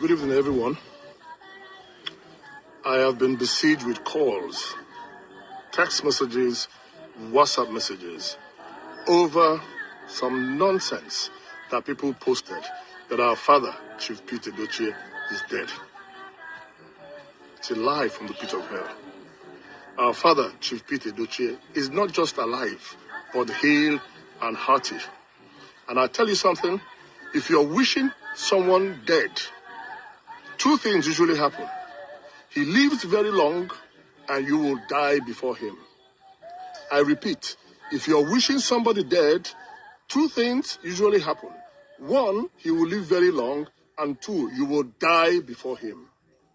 Good evening, everyone. I have been besieged with calls, text messages, WhatsApp messages over some nonsense that people posted that our father, Chief Peter Edochie, is dead. It's a lie from the pit of hell. Our father, Chief Peter Edochie, is not just alive, but hale and hearty. And I tell you something, if you're wishing someone dead, two things usually happen. He lives very long and you will die before him. I repeat, if you're wishing somebody dead, two things usually happen. One, he will live very long, and two, you will die before him.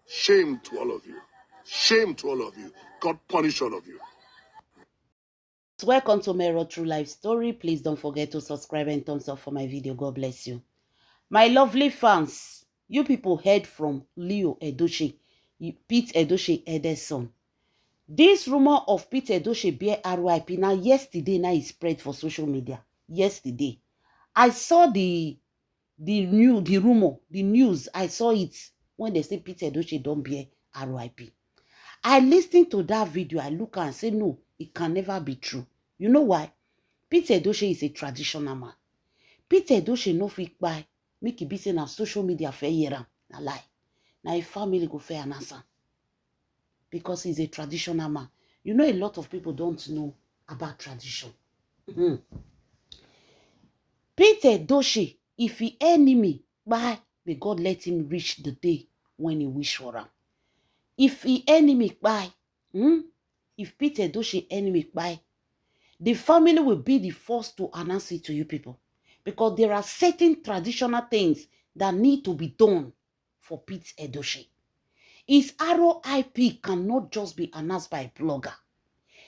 Shame to all of you. Shame to all of you. God punish all of you. Welcome to Mero True Life Story. Please don't forget to subscribe and thumbs up for my video. God bless you. My lovely fans, you people heard from Leo Edochie, Pete Edochie Ederson. This rumor of Pete Edochie bear RIP now yesterday now is spread for social media. Yesterday. I saw the news. I saw it when they say Pete Edochie don't bear RIP. I listened to that video. I look and say, no, it can never be true. You know why? Pete Edochie is a traditional man. Pete Edochie no fit buy. Make it be say na social media fair year. Na lie. Na a family go fair an answer. Because he's a traditional man. You know, a lot of people don't know about tradition. Pete Edochie, if he enemy, buy, may God let him reach the day when he wish for him. If he enemy, buy, if Pete Edochie enemy, buy, the family will be the first to announce it to you people. Because there are certain traditional things that need to be done for Pete Edochie. His RIP cannot just be announced by a blogger.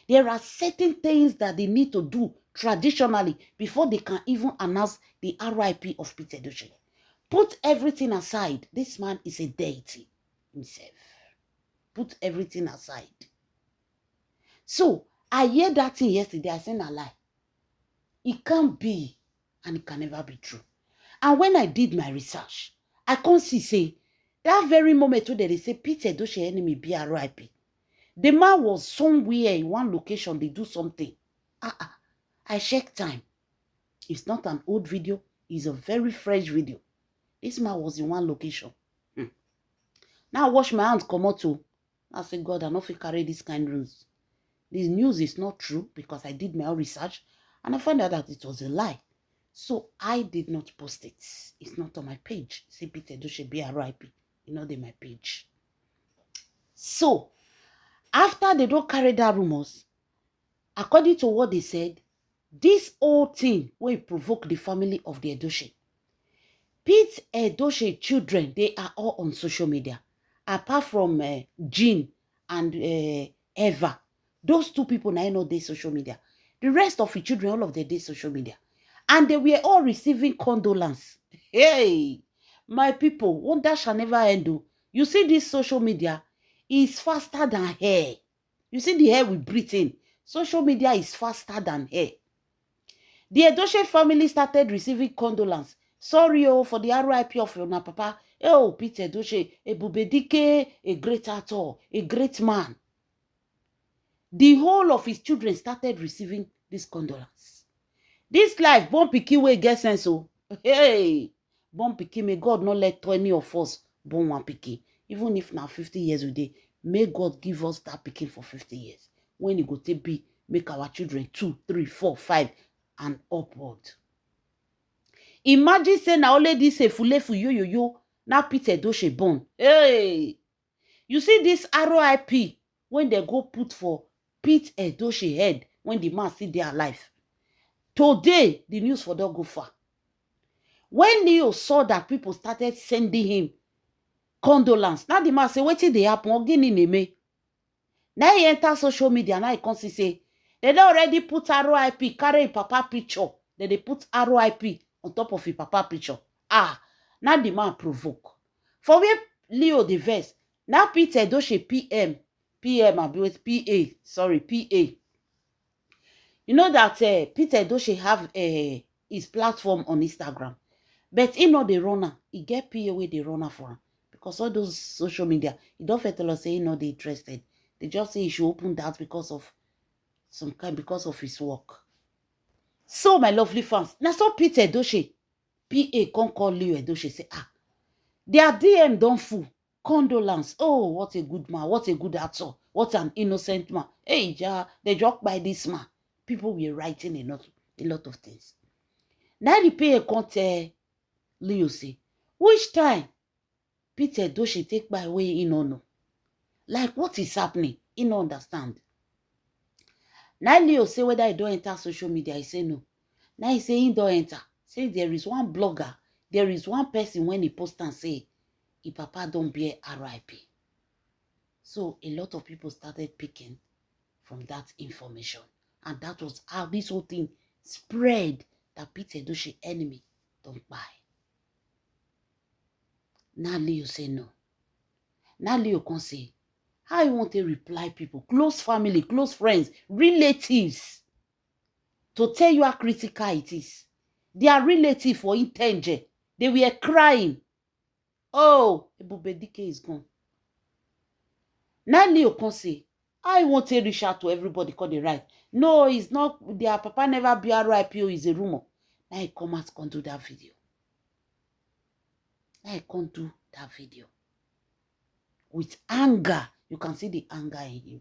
There are certain things that they need to do traditionally before they can even announce the RIP of Pete Edochie. Put everything aside. This man is a deity himself. Put everything aside. So, I heard that thing yesterday. I said, a lie. It can't be, and it can never be true. And when I did my research, I can't see, say, that very moment where they say Pete Edochie enemy be RIP. The man was somewhere in one location, they do something. I checked time. It's not an old video. It's a very fresh video. This man was in one location. Now I wash my hands, come out to. I say, God, I don't feel carry this kind of news. This news is not true because I did my own research and I found out that it was a lie. So I did not post it. It's not on my page. Say Pete Edochie be RIP. It's not in my page. So, after they don't carry that rumors, according to what they said, this whole thing will provoke the family of the Edochie. Pete Edochie children, they are all on social media. Apart from Jean and Eva. Those two people now know they social media. The rest of the children, all of them, they social media. And they were all receiving condolence. Hey, my people, wonder shall never end. You see this social media is faster than hair. You see the hair we breathe in. Social media is faster than hair. The Edochie family started receiving condolence. Sorry for the RIP of your papa. Oh, Pete Edochie, Ebubedike, a great actor, a great man. The whole of his children started receiving this condolence. This life, born pikin wey get sense. Oh, hey, born pikin, may God not let 20 of us born one pikin. Even if now 50 years a day, may God give us that pikin for 50 years. When it go to be, make our children 2, 3, 4, 5, and upward. Imagine saying now only this efulefu yo. Now Pete Edochie born. Hey, you see this RIP when they go put for Pete Edochie head when the man still there alive. Today, the news for don't go far. When Leo saw that people started sending him condolence, now the man say, what did they happen? Now he enter social media, now he can say, they don't already put RIP, carry papa picture. Then they put RIP on top of his papa picture. Now the man provoke. For where Leo the verse, now Pete Edochie PM, PA. You know that Pete Edochie have his platform on Instagram. But he not the runner. He get PA with the runner for him. because all those social media, he don't fit tell us say he not interested. They just say he should open that because of because of his work. So my lovely fans, now so Peter Edochie, PA can't call Leo Edochie say their DM don't full. Condolence. Oh, what a good man. What a good actor. What an innocent man. Hey, ja, they joke by this man. People were writing a lot of things. Now the PA can't tell Leo say, which time Peter Edochie take by way in or no? Like, what is happening? He don't understand. Now Leo say whether he don't enter social media, he say no. Now he say he don't enter. Say there is one blogger, there is one person when he post and say, if papa don't bear RIP. So a lot of people started picking from that information. And that was how this whole thing spread that Peter Edochie enemy don't buy. Now Leo say no. Now Leo can say, how you want to reply people, close family, close friends, relatives, to tell you how critical it is. Their relative for Intenje, they were crying. Oh, Ebubedike is gone. Now Leo can say, I want to reach out to everybody call the right. No, it's not, their papa never be RIP, is a rumor. Now he come out and do that video. Now he can't do that video. With anger, you can see the anger in him.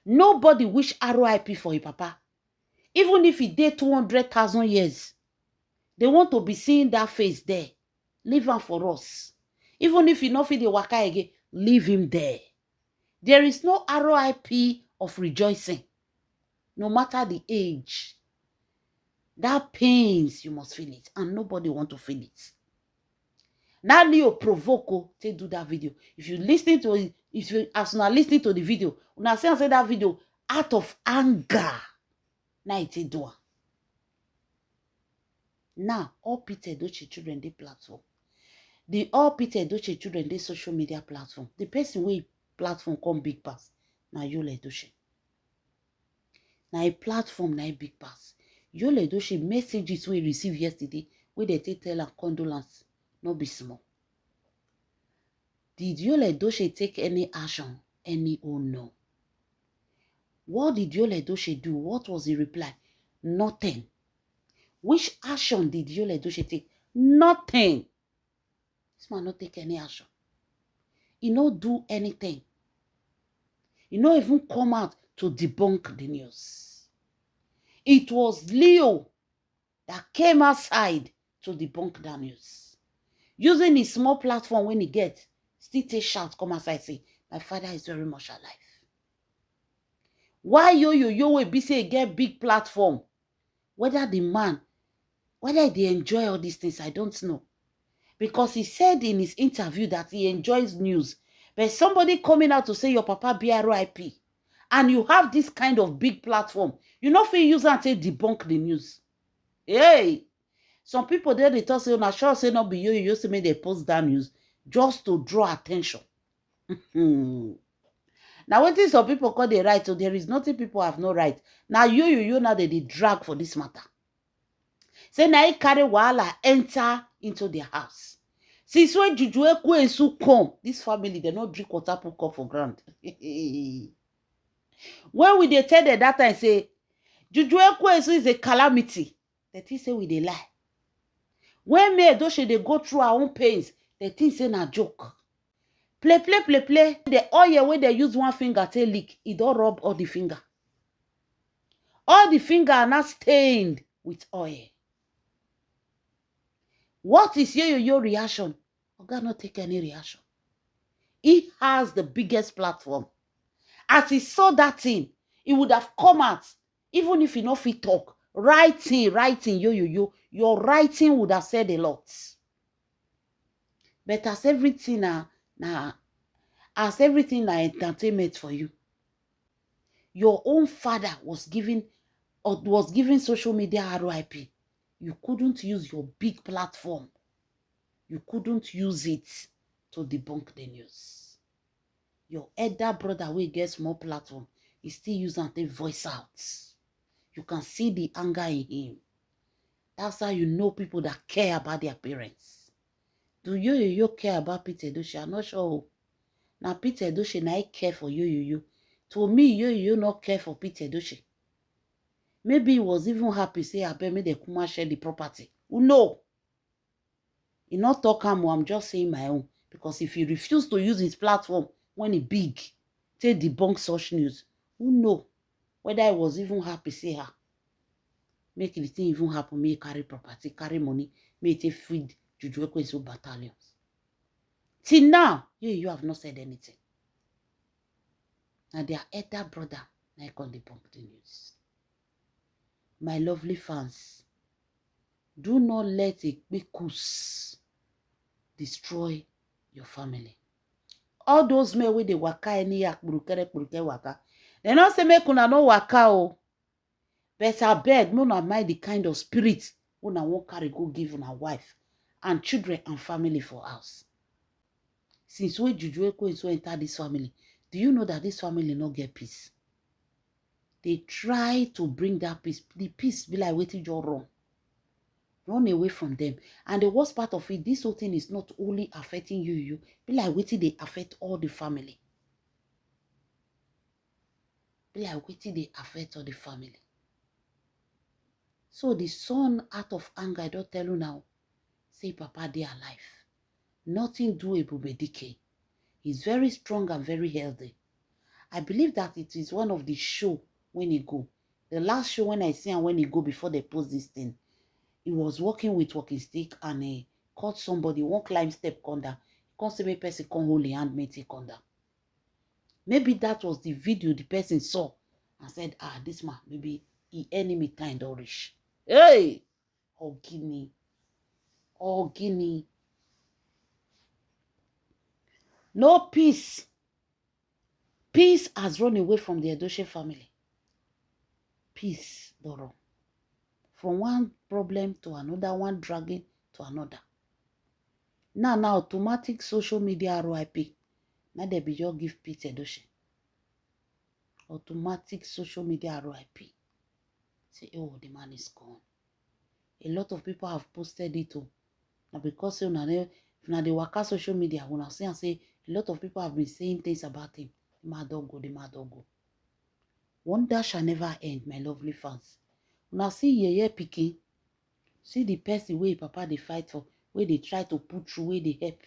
Nobody wish RIP for your papa. Even if he did 200,000 years, they want to be seeing that face there. Leave him for us. Even if he not feel the waka again, leave him there. There is no RIP of rejoicing, no matter the age. That pains, you must feel it, and nobody want to feel it. Now Leo provoke to do that video. If you listen to it, as you are listening to the video, when I say that video out of anger, now it's a door. Now all Peter Edochie children they platform. The all Peter Edochie children they social media platform. The person way platform come big pass. Now Yul Edochie. Now a platform now a big pass. Yul Edochie messages we received yesterday where they tell her condolence. No be small. Did Yul Edochie take any action? Any or no? What did Yul Edochie do? What was the reply? Nothing. Which action did Yul Edochie take? Nothing. This man not take any action. He not do anything. He not even come out to debunk the news. It was Leo that came outside to debunk the news. Using his small platform when he gets, still take shout, come outside say, my father is very much alive. Why yo will be say get big platform? Whether the man, whether they enjoy all these things, I don't know. Because he said in his interview that he enjoys news. But somebody coming out to say your papa be RIP, and you have this kind of big platform, you know if you use and say debunk the news. Hey, some people there they talk say, "Na sure say not be you say make they post that news just to draw attention." Now when some people call the right, so there is nothing people have no right. Now you now they drag for this matter. Say now he carry wahala enter into their house. Since when Juju Ekwensu come, this family they not drink water put cup for ground. When we they tell them that time say Juju Ekwensu is a calamity, they think say we they lie. When me Edochie they go through our own pains, they think say na joke. Play. The oil when they use one finger to leak, it don't rub all the finger. All the finger are not stained with oil. What is your reaction? Oga not take any reaction. He has the biggest platform. As he saw that thing, he would have come out, even if he not fit talk. Writing, your writing would have said a lot. But as everything entertainment for you, your own father was giving social media RIP. You couldn't use your big platform. You couldn't use it to debunk the news. Your elder brother will get small platform. He still use and take voice out. You can see the anger in him. That's how you know people that care about their parents. Do Yo care about Pete Edochie? I'm not sure. Now Pete Edochie na care for Yo. To me, Yo not care for Pete Edochie. Maybe he was even happy, say, I bet me the Kuma share the property. Who know? He not talk I'm just saying my own. Because if he refused to use his platform when he big, take debunk such news, who know whether he was even happy, say her. Make the thing even happen, me carry property, carry money, me take feed Juju Ekwensu battalions. Till now, you have not said anything. Now their elder brother, I can debunk the news. My lovely fans, do not let a quick goose destroy your family. All those men with the waka any yak burukere waka. They not say make una no waka o. But I beg, no na mind the kind of spirit una won't carry go give una wife and children and family for house. Since when Juju Ekwensu enter this family, do you know that this family not get peace? They try to bring that peace. The peace be like waiting your wrong. Run away from them. And the worst part of it, this whole thing is not only affecting you. Be like waiting they affect all the family. Be like waiting they affect all the family. So the son, out of anger, I don't tell you now, say Papa they alive. Nothing do Ebube Dike. He's very strong and very healthy. I believe that it is one of the show when he go. The last show when I see him when he go before they post this thing, he was walking with walking stick and he caught somebody, one climb step conda. Can't say me person come hold hand me take conda. Maybe that was the video the person saw and said, this man, maybe he enemy kind of rich. Hey! Oh, Guinea. Oh, Guinea. No peace. Peace has run away from the Edochie family. Peace, Doro. From one problem to another, one dragging to another. Now, automatic social media RIP. Now they be just give Pete Edochie. Automatic social media RIP. Say, oh, the man is gone. A lot of people have posted it too. Now because if they work out social media, when I say a lot of people have been saying things about him. The man don't go. Wonder shall never end, my lovely fans. Now see Yeye Pikin, see the person where Papa they fight for, where they try to put through, where they help.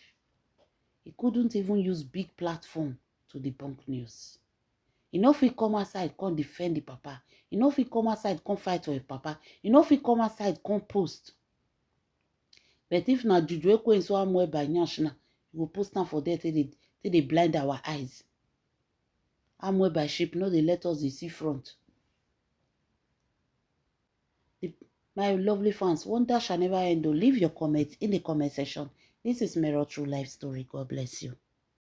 He couldn't even use big platform to debunk news. You know if he come outside, can't defend the Papa. You know if he come outside, can't fight for a Papa. You know if he come outside, can't post. But if na Juju Ekwensu amwe by Nyashna, you will post them for there till they blind our eyes. Amwe by sheep, no they let us see front. My lovely fans, wonder shall never end. Leave your comments in the comment section. This is Mero True Life Story. God bless you.